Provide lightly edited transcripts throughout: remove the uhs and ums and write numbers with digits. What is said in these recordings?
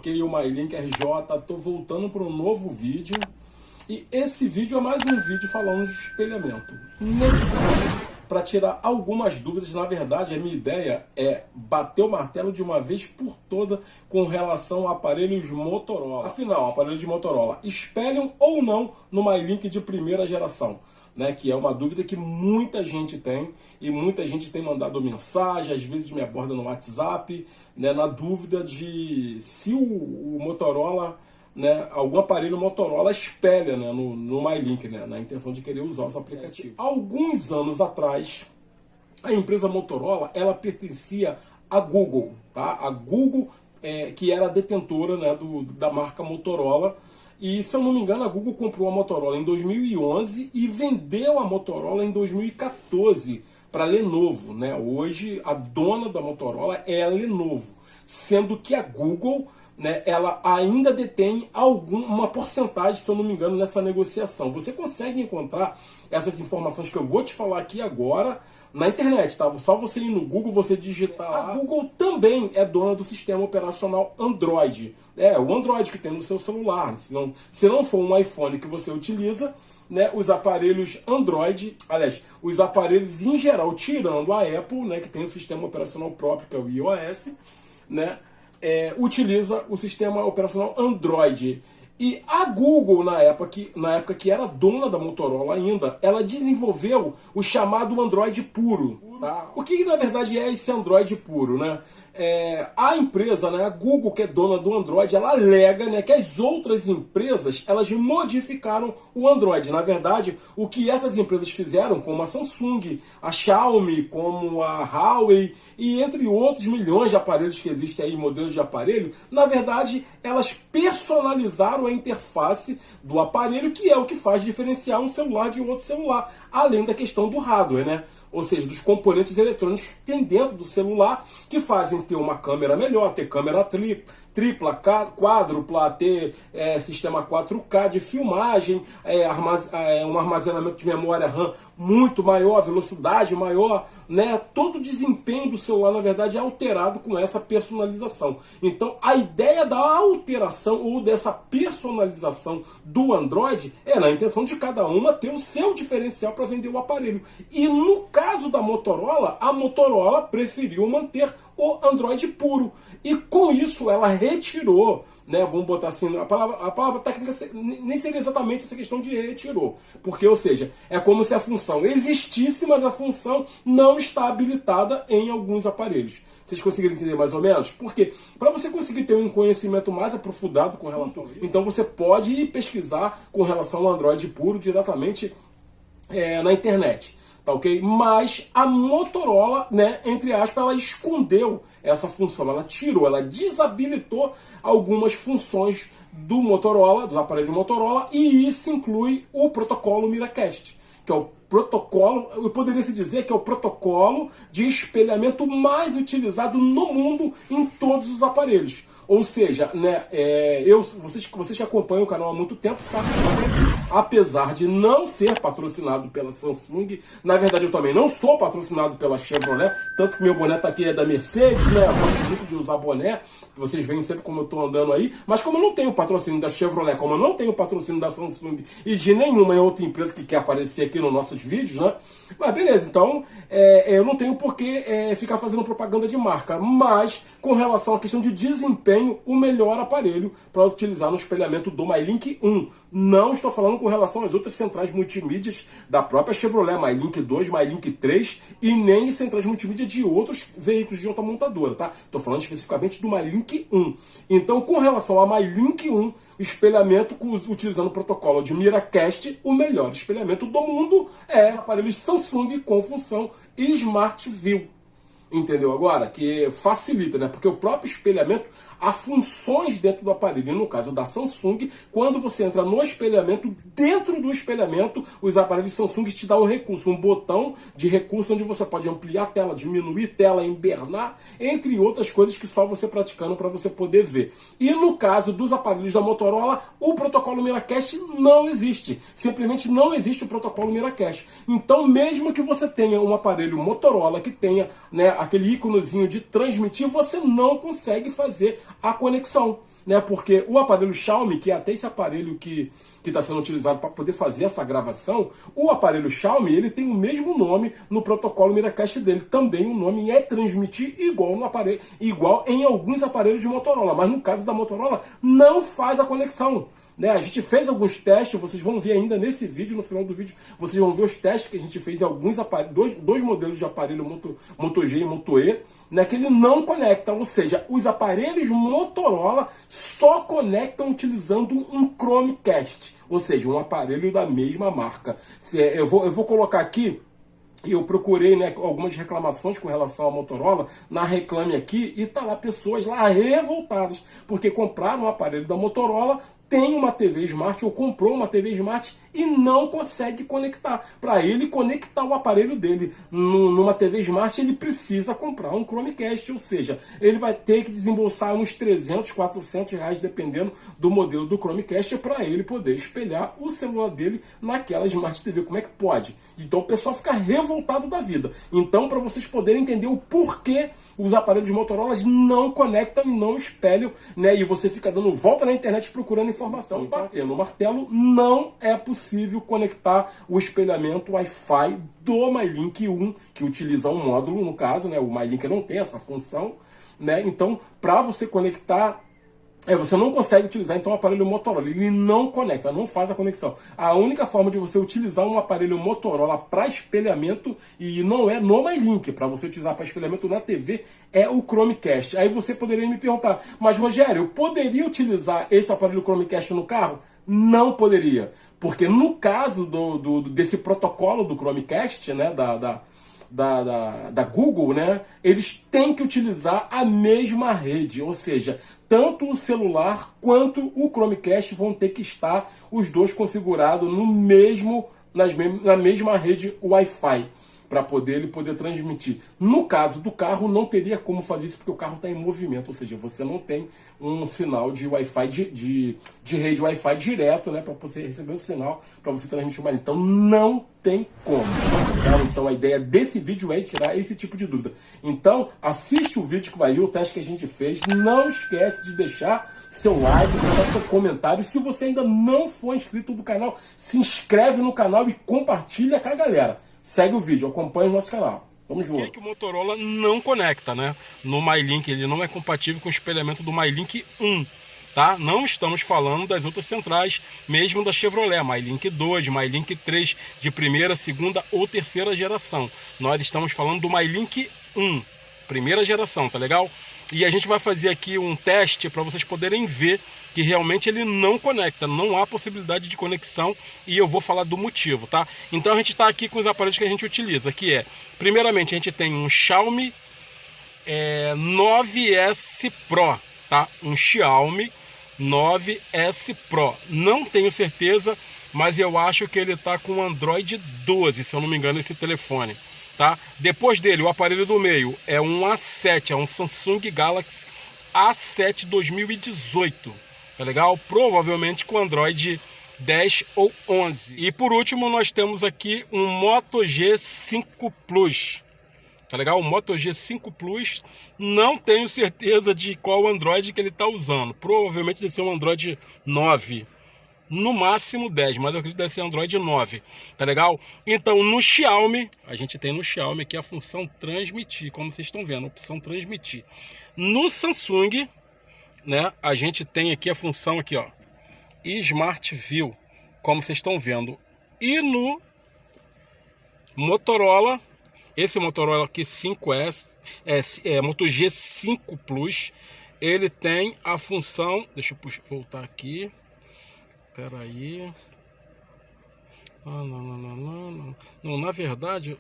ok? O MyLink RJ, tô voltando para um novo vídeo. E esse vídeo é mais um vídeo falando de espelhamento. Nesse vídeo, para tirar algumas dúvidas, na verdade, a minha ideia é bater o martelo de uma vez por toda com relação a aparelhos Motorola. Afinal, aparelhos de Motorola espelham ou não no MyLink de primeira geração? Né, que é uma dúvida que muita gente tem, e muita gente tem mandado mensagem, às vezes me aborda no WhatsApp, né, na dúvida de se o Motorola, né, algum aparelho Motorola espelha, né, no MyLink, né, na intenção de querer usar os aplicativos. Alguns anos atrás, a empresa Motorola, ela pertencia à Google, tá? A Google, que era a detentora, né, da marca Motorola. E, se eu não me engano, a Google comprou a Motorola em 2011 e vendeu a Motorola em 2014 para a Lenovo, né? Hoje, a dona da Motorola é a Lenovo, sendo que a Google, né, ela ainda detém uma porcentagem, se eu não me engano, nessa negociação. Você consegue encontrar essas informações que eu vou te falar aqui agora na internet, tá? Só você ir no Google, você digitar lá. A Google também é dona do sistema operacional Android. É, o Android que tem no seu celular. Se não for um iPhone que você utiliza, né, os aparelhos Android, aliás, os aparelhos em geral, tirando a Apple, né, que tem o sistema operacional próprio, que é o iOS, né, utiliza o sistema operacional Android. E a Google, na época que era dona da Motorola ainda, ela desenvolveu o chamado Android puro. Tá? O que na verdade é esse Android puro, né? A empresa, né, a Google, que é dona do Android, ela alega, né, que as outras empresas, elas modificaram o Android. Na verdade, o que essas empresas fizeram, como a Samsung, a Xiaomi, como a Huawei e entre outros milhões de aparelhos que existem aí, modelos de aparelho, na verdade, elas personalizaram a interface do aparelho, que é o que faz diferenciar um celular de outro celular, além da questão do hardware, né? Ou seja, dos componentes eletrônicos que tem dentro do celular, que fazem ter uma câmera melhor, ter câmera tripla, quádrupla, ter sistema 4K de filmagem, um armazenamento de memória RAM muito maior, velocidade maior, né? Todo o desempenho do celular, na verdade, é alterado com essa personalização. Então, a ideia da alteração ou dessa personalização do Android é na intenção de cada uma ter o seu diferencial para vender o aparelho. E no caso da Motorola, a Motorola preferiu manter o Android puro. E com isso ela retirou, né, vamos botar assim, a palavra técnica nem seria exatamente essa questão de retirou. Porque, ou seja, é como se a função existisse, mas a função não está habilitada em alguns aparelhos. Vocês conseguiram entender mais ou menos? Porque para você conseguir ter um conhecimento mais aprofundado com relação a isso, então você pode ir pesquisar com relação ao Android puro diretamente na internet. Tá, ok? Mas a Motorola, né, entre aspas, ela escondeu essa função, ela tirou, ela desabilitou algumas funções do Motorola, dos aparelhos Motorola, e isso inclui o protocolo Miracast, que é o protocolo, eu poderia se dizer que é o protocolo de espelhamento mais utilizado no mundo em todos os aparelhos. Ou seja, né, vocês que acompanham o canal há muito tempo sabem que, apesar de não ser patrocinado pela Samsung, na verdade eu também não sou patrocinado pela Chevrolet, tanto que meu boné tá aqui é da Mercedes, né? Eu gosto muito de usar boné, que vocês veem sempre como eu tô andando aí, mas como eu não tenho patrocínio da Chevrolet, como eu não tenho patrocínio da Samsung e de nenhuma outra empresa que quer aparecer aqui nos nossos vídeos, né? Mas beleza, então eu não tenho por que ficar fazendo propaganda de marca, mas com relação à questão de desempenho, o melhor aparelho para utilizar no espelhamento do MyLink 1. Não estou falando com relação às outras centrais multimídias da própria Chevrolet, MyLink 2, MyLink 3 e nem centrais multimídia de outros veículos de outra montadora, tá? Estou falando especificamente do MyLink 1. Então, com relação a MyLink 1, espelhamento utilizando o protocolo de Miracast, o melhor espelhamento do mundo é aparelhos Samsung com função Smart View. Entendeu agora? Que facilita, né? Porque o próprio espelhamento, há funções dentro do aparelho. E no caso da Samsung, quando você entra no espelhamento, dentro do espelhamento, os aparelhos Samsung te dão um recurso, um botão de recurso onde você pode ampliar a tela, diminuir a tela, embernar, entre outras coisas que só você praticando para você poder ver. E no caso dos aparelhos da Motorola, o protocolo Miracast não existe. Simplesmente não existe o protocolo Miracast. Então, mesmo que você tenha um aparelho Motorola que tenha, né, aquele íconezinho de transmitir, você não consegue fazer a conexão. né? Porque o aparelho Xiaomi, que é até esse aparelho que está sendo utilizado para poder fazer essa gravação, o aparelho Xiaomi, ele tem o mesmo nome no protocolo Miracast dele. Também o nome é transmitir igual no aparelho, igual em alguns aparelhos de Motorola, mas no caso da Motorola não faz a conexão. Né? A gente fez alguns testes, vocês vão ver ainda nesse vídeo, no final do vídeo, vocês vão ver os testes que a gente fez em alguns aparelhos, dois modelos de aparelho Moto G e Moto E, né, que ele não conecta, ou seja, os aparelhos Motorola só conectam utilizando um Chromecast, ou seja, um aparelho da mesma marca. Eu vou colocar aqui. Eu procurei, né, algumas reclamações com relação à Motorola na Reclame Aqui, e tá lá pessoas lá revoltadas porque compraram um aparelho da Motorola, tem uma TV Smart ou comprou uma TV Smart e não consegue conectar. Para ele conectar o aparelho dele numa TV Smart, ele precisa comprar um Chromecast, ou seja, ele vai ter que desembolsar uns 300, 400 reais, dependendo do modelo do Chromecast, para ele poder espelhar o celular dele naquela Smart TV. Como é que pode? Então o pessoal fica revoltado da vida. Então, para vocês poderem entender o porquê os aparelhos Motorola não conectam e não espelham, né? E você fica dando volta na internet procurando informação. E batendo no martelo, não é possível conectar o espelhamento Wi-Fi do MyLink 1, que utiliza um módulo, no caso, né? O MyLink não tem essa função, né? Então, para você conectar, você não consegue utilizar então o aparelho Motorola, ele não conecta, não faz a conexão. A única forma de você utilizar um aparelho Motorola para espelhamento, e não é no MyLink, para você utilizar para espelhamento na TV, é o Chromecast. Aí você poderia me perguntar, mas Rogério, eu poderia utilizar esse aparelho Chromecast no carro? Não poderia, porque no caso desse protocolo do Chromecast, né, da Google, né, eles têm que utilizar a mesma rede, ou seja, tanto o celular quanto o Chromecast vão ter que estar os dois configurados na mesma rede Wi-Fi, para ele poder transmitir. No caso do carro, não teria como fazer isso, porque o carro está em movimento, ou seja, você não tem um sinal de Wi-Fi, de rede Wi-Fi direto, né, para você receber o sinal, para você transmitir o então não tem como. Tá? Então a ideia desse vídeo é tirar esse tipo de dúvida. Então assiste o vídeo que vai ir, o teste que a gente fez, não esquece de deixar seu like, deixar seu comentário. Se você ainda não for inscrito no canal, se inscreve no canal e compartilha com a galera. Segue o vídeo, acompanha o nosso canal. Tamo junto. Por que o Motorola não conecta, né? No MyLink, ele não é compatível com o espelhamento do MyLink 1, tá? Não estamos falando das outras centrais, mesmo da Chevrolet, MyLink 2, MyLink 3, de primeira, segunda ou terceira geração. Nós estamos falando do MyLink 1, primeira geração, tá legal? E a gente vai fazer aqui um teste para vocês poderem ver que realmente ele não conecta, não há possibilidade de conexão, e eu vou falar do motivo, tá? Então a gente está aqui com os aparelhos que a gente utiliza, que é, primeiramente a gente tem um Xiaomi 9S Pro, tá? Um Xiaomi 9S Pro, não tenho certeza, mas eu acho que ele está com Android 12, se eu não me engano, esse telefone. Tá? Depois dele, o aparelho do meio é um A7, é um Samsung Galaxy A7 2018, tá legal? Provavelmente com Android 10 ou 11. E por último, nós temos aqui um Moto G5 Plus, tá legal? O Moto G5 Plus, não tenho certeza de qual Android que ele está usando, provavelmente deve ser um Android 9. No máximo 10, mas eu acredito que deve ser Android 9, tá legal? Então no Xiaomi, a gente tem no Xiaomi aqui a função transmitir, como vocês estão vendo, a opção transmitir. No Samsung, né, a gente tem aqui a função aqui, ó, Smart View, como vocês estão vendo. E no Motorola, esse Motorola aqui 5S, Moto G5 Plus, ele tem a função, deixa eu voltar aqui. Espera aí. Não, na verdade,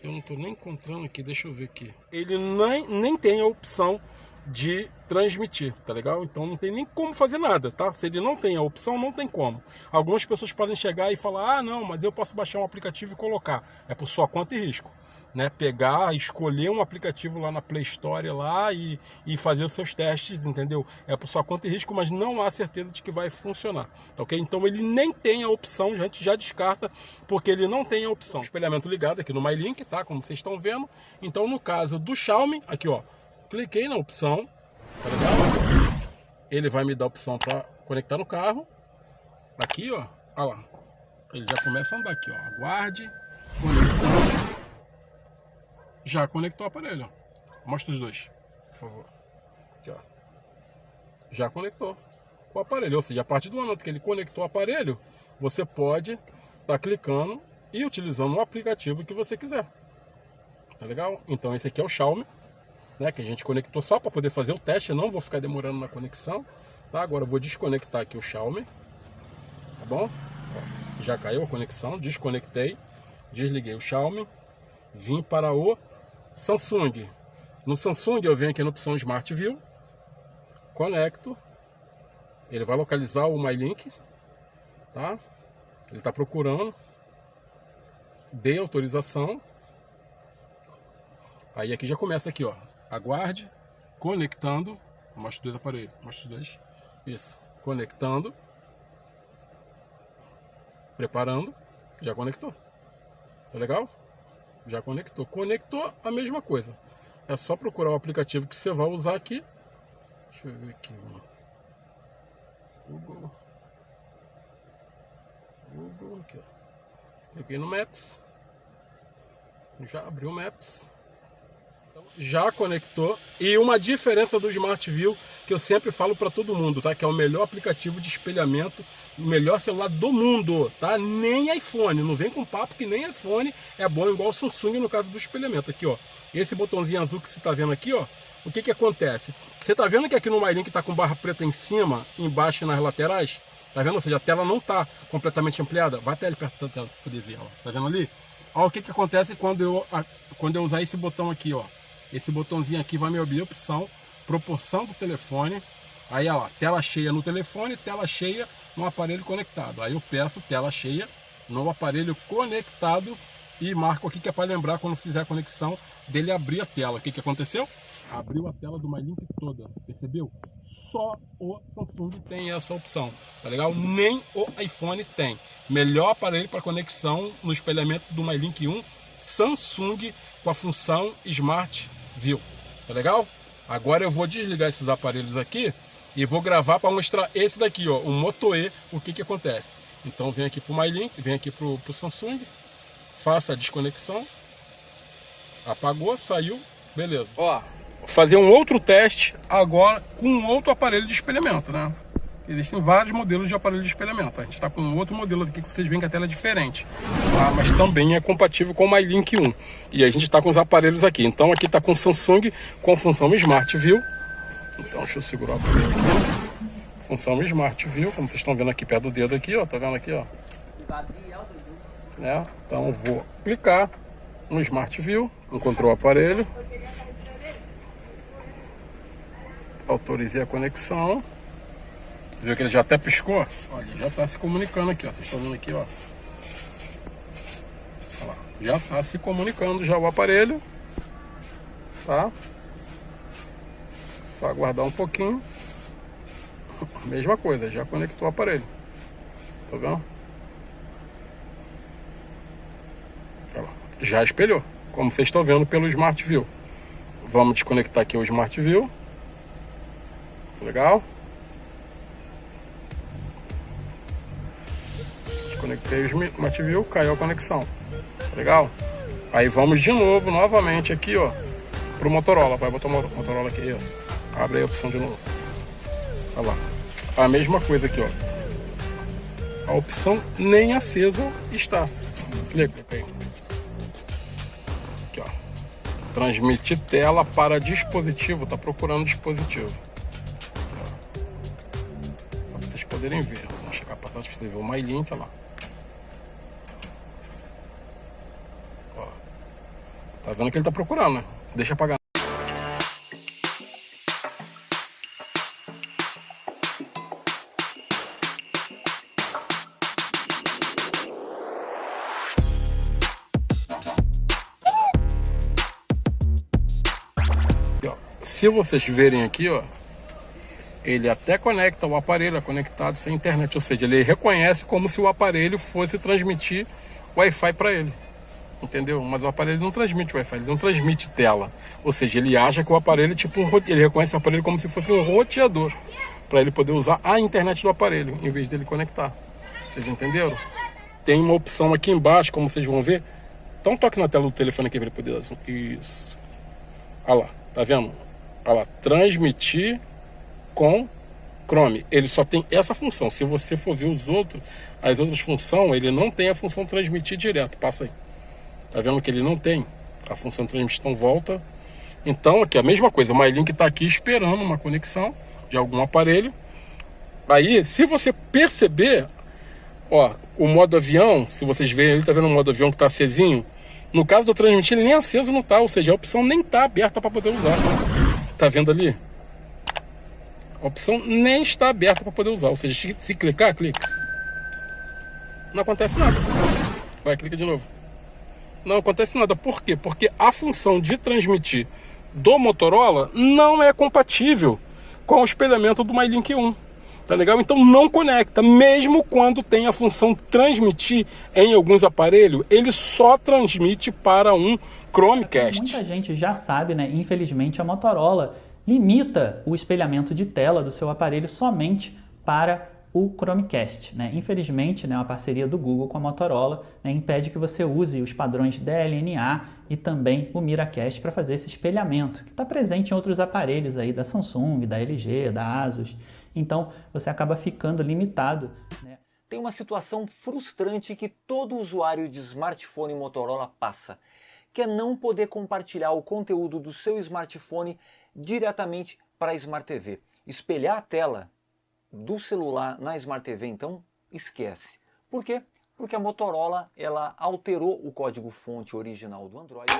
eu não estou nem encontrando aqui, deixa eu ver aqui. Ele nem tem a opção de transmitir, tá legal? Então não tem nem como fazer nada, tá? Se ele não tem a opção, não tem como. Algumas pessoas podem chegar e falar, ah, não, mas eu posso baixar um aplicativo e colocar. É por sua conta e risco. Né, pegar, escolher um aplicativo lá na Play Store lá e fazer os seus testes, entendeu? É por sua conta e risco, mas não há certeza de que vai funcionar, tá ok? Então ele nem tem a opção, a gente já descarta, porque ele não tem a opção. Espelhamento ligado aqui no MyLink, tá? Como vocês estão vendo. Então no caso do Xiaomi, aqui ó, cliquei na opção, tá legal? ele vai me dar a opção para conectar no carro. Aqui, ó, olha lá. Ele já começa a andar aqui, ó. Aguarde, conectar. Já conectou o aparelho. Mostra os dois, por favor. Aqui, ó. Já conectou o aparelho. Ou seja, a partir do momento que ele conectou o aparelho, você pode estar clicando e utilizando o aplicativo que você quiser. Tá legal? Então esse aqui é o Xiaomi, né, que a gente conectou só para poder fazer o teste. Eu não vou ficar demorando na conexão, tá? Agora eu vou desconectar aqui o Xiaomi, tá bom? Ó, já caiu a conexão, desconectei, desliguei o Xiaomi, vim para o Samsung. No Samsung eu venho aqui na opção Smart View, conecto, ele vai localizar o MyLink, tá? Ele está procurando, dei autorização. Aí aqui já começa aqui, ó. Aguarde, conectando. Mostra os dois aparelhos. Mostra os dois. Isso. Conectando. Preparando. Já conectou. Tá legal? Já conectou. Conectou, a mesma coisa. É só procurar o aplicativo que você vai usar aqui. Deixa eu ver aqui. Google. Aqui, ó. Cliquei no Maps. Já abriu o Maps. Já conectou. E uma diferença do Smart View que eu sempre falo para todo mundo, tá? Que é o melhor aplicativo de espelhamento, o melhor celular do mundo, tá? Nem iPhone, não vem com papo que nem iPhone é bom igual o Samsung no caso do espelhamento. Aqui, ó, esse botãozinho azul que você tá vendo aqui, ó, o que que acontece? Você tá vendo que aqui no MyLink tá com barra preta em cima, embaixo e nas laterais? Tá vendo? Ou seja, a tela não tá completamente ampliada. Vai até ali perto da tela para poder ver, ó. Tá vendo ali? Ó, o que que acontece quando eu usar esse botão aqui, ó. Esse botãozinho aqui vai me abrir a opção, proporção do telefone. Aí, ó, tela cheia no telefone, tela cheia no aparelho conectado. Aí eu peço tela cheia no aparelho conectado e marco aqui que é para lembrar quando fizer a conexão dele abrir a tela. O que que aconteceu? Abriu a tela do MyLink toda, percebeu? Só o Samsung tem essa opção, tá legal? Nem o iPhone tem. Melhor aparelho para conexão no espelhamento do MyLink 1, Samsung, com a função Smart View, tá legal? Agora eu vou desligar esses aparelhos aqui e vou gravar para mostrar esse daqui, ó, o Moto E, o que que acontece. Então vem aqui pro MyLink, vem aqui pro Samsung, faça a desconexão, apagou, saiu, beleza. Ó, fazer um outro teste agora com um outro aparelho de espelhamento, né? Existem vários modelos de aparelho de espelhamento. A gente está com um outro modelo aqui que vocês veem que a tela é diferente, tá? Mas também é compatível com o MyLink 1. E a gente está com os aparelhos aqui. Então aqui está com o Samsung com a função Smart View. Então deixa eu segurar o aparelho aqui. Função Smart View, como vocês estão vendo aqui perto do dedo aqui, ó. Tá vendo aqui, ó? Né? Então eu vou clicar no Smart View, encontrou o aparelho. Autorizei a conexão. Viu que ele já até piscou? Olha, já está se comunicando aqui, ó. Vocês estão vendo aqui, ó. Olha lá. Já está se comunicando já o aparelho. Tá? Só aguardar um pouquinho. Mesma coisa, já conectou o aparelho. Tá vendo? Olha lá. Já espelhou, como vocês estão vendo pelo Smart View. Vamos desconectar aqui o Smart View. Legal? Conectei o Smart View, caiu a conexão. Legal? Aí vamos de novo, novamente aqui, ó, pro Motorola. Vai botar o Motorola aqui, isso. Abre aí a opção de novo. Olha lá. A mesma coisa aqui, ó. A opção nem acesa está. Clica aí. Aqui, ó. Transmitir tela para dispositivo. Tá procurando dispositivo. Para vocês poderem ver. Vamos chegar para trás para vocês verem o MyLink, olha lá. Tá vendo que ele tá procurando, né? Deixa apagar. Se vocês verem aqui, ó, ele até conecta o aparelho, é conectado sem internet, ou seja, ele reconhece como se o aparelho fosse transmitir Wi-Fi para ele. Entendeu? Mas o aparelho não transmite Wi-Fi, ele não transmite tela. Ou seja, ele acha que o aparelho é tipo ele reconhece o aparelho como se fosse um roteador. para ele poder usar a internet do aparelho, em vez dele conectar. Vocês entenderam? Tem uma opção aqui embaixo, como vocês vão ver. Dá um toque na tela do telefone aqui para ele poder... Isso. Olha lá, tá vendo? Olha lá, transmitir com Chrome. Ele só tem essa função. Se você for ver as outras funções, ele não tem a função transmitir direto. Passa aí. Tá vendo que ele não tem a função de transmitir, então volta. Então aqui a mesma coisa, o MyLink está aqui esperando uma conexão de algum aparelho. Aí, se você perceber, ó, o modo avião, se vocês verem, ele tá vendo o modo avião que tá acesinho. No caso do transmitir, ele nem aceso não tá, ou seja, a opção nem tá aberta para poder usar. Tá vendo ali? A opção nem está aberta para poder usar, ou seja, se clicar, clica. Não acontece nada. Vai, clica de novo. Não acontece nada. Por quê? Porque a função de transmitir do Motorola não é compatível com o espelhamento do MyLink 1. Tá legal? Então não conecta. Mesmo quando tem a função transmitir em alguns aparelhos, ele só transmite para um Chromecast. Muita gente já sabe, né? Infelizmente a Motorola limita o espelhamento de tela do seu aparelho somente para o Chromecast, né? Infelizmente, né, uma parceria do Google com a Motorola, né, impede que você use os padrões DLNA e também o Miracast para fazer esse espelhamento, que está presente em outros aparelhos aí da Samsung, da LG, da Asus. Então, você acaba ficando limitado, né? Tem uma situação frustrante que todo usuário de smartphone Motorola passa, que é não poder compartilhar o conteúdo do seu smartphone diretamente para a Smart TV. Espelhar a tela do celular na Smart TV, então, esquece. Por quê? Porque a Motorola ela alterou o código-fonte original do Android.